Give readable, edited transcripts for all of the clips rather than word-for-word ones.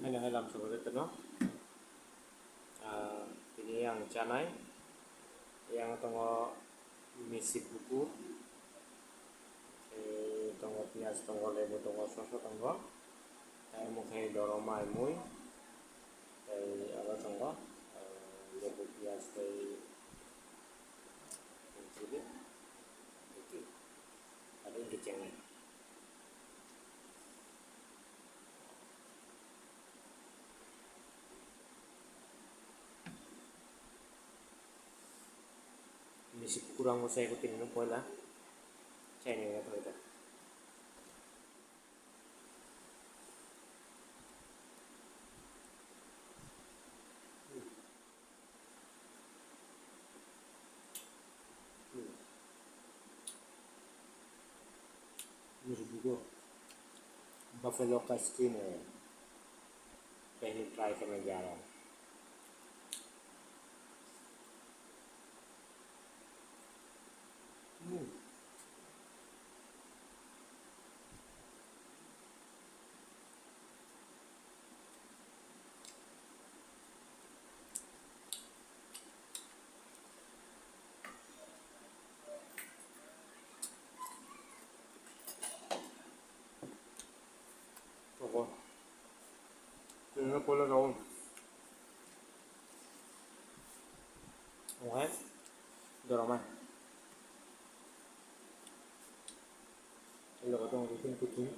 Hailang seperti itu no. Ini yang canai, yang tunggu misi buku, tunggu pias, tunggu lebu, tunggu soso, tunggu. Mungkin doroma mui, apa tunggu, lebu pias sini, itu ada yang kecengnya. Misi kurang mau saya ikutin no pola, saya ini nggak tahu itu. Misi buku buffalo caskin pengen try करने जा रहा हूँ. Oke, ini pola kawan. Oke, dorama. Kalau kau tunggu kucing.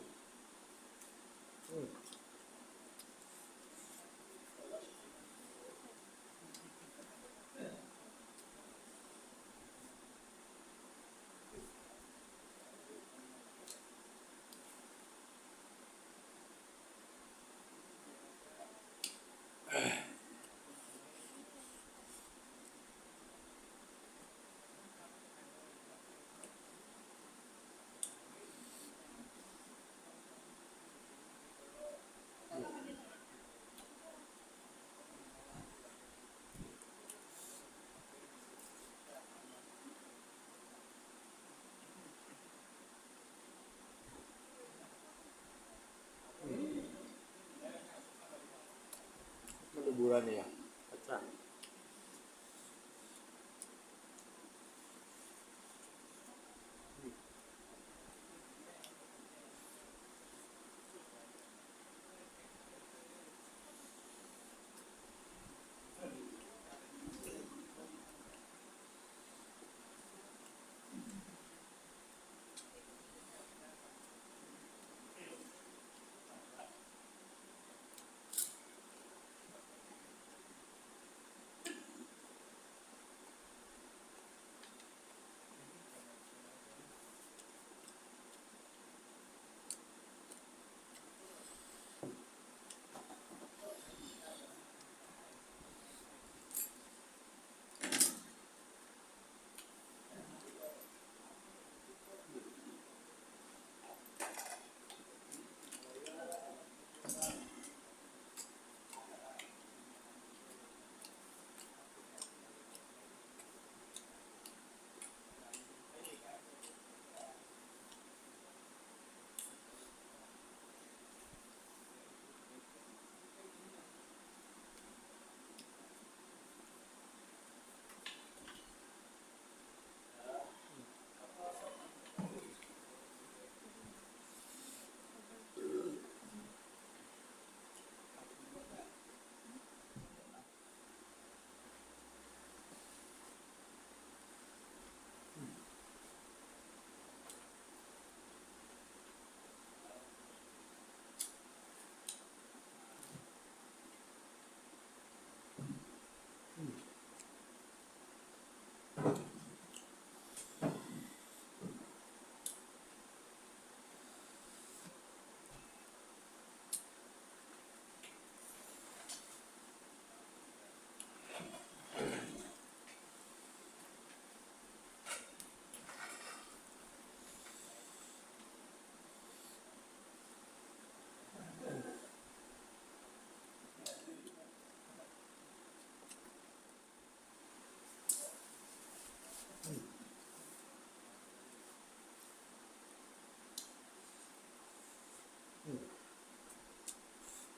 Liburan ya, kacang.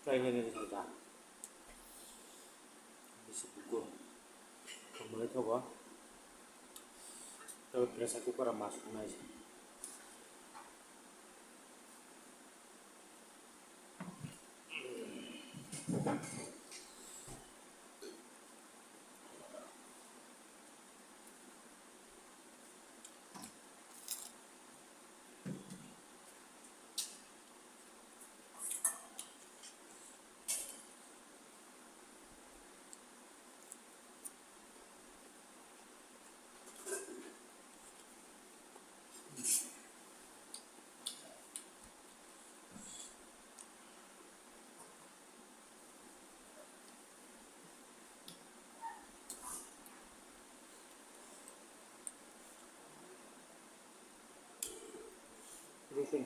프라이팬에서 살자. misi buku. Kemudian itu gua, kalau pressure cooker masuk aja. Terusin.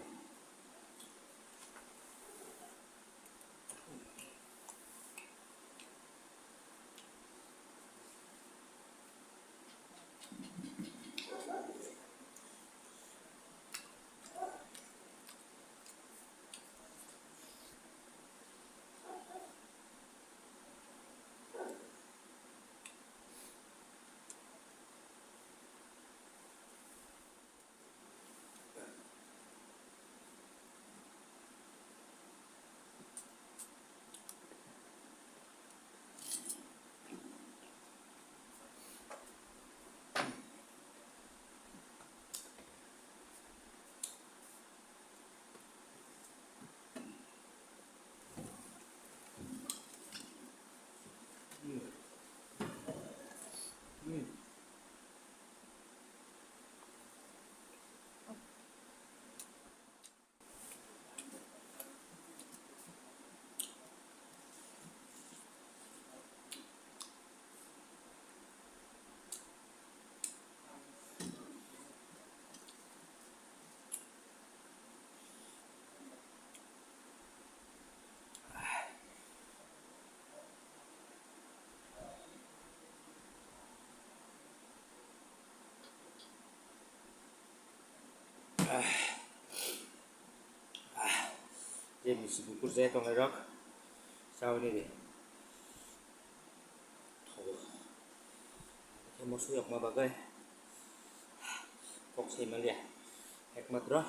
Jadi misi buku saya tonggerok sau ini deh. Saya mau suyok mah bagai. Kok saya melihat hikmat roh.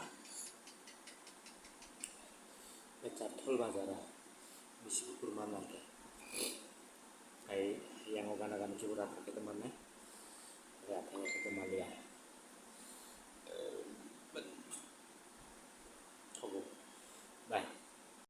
Pecat tol bazara misi buku mana ke?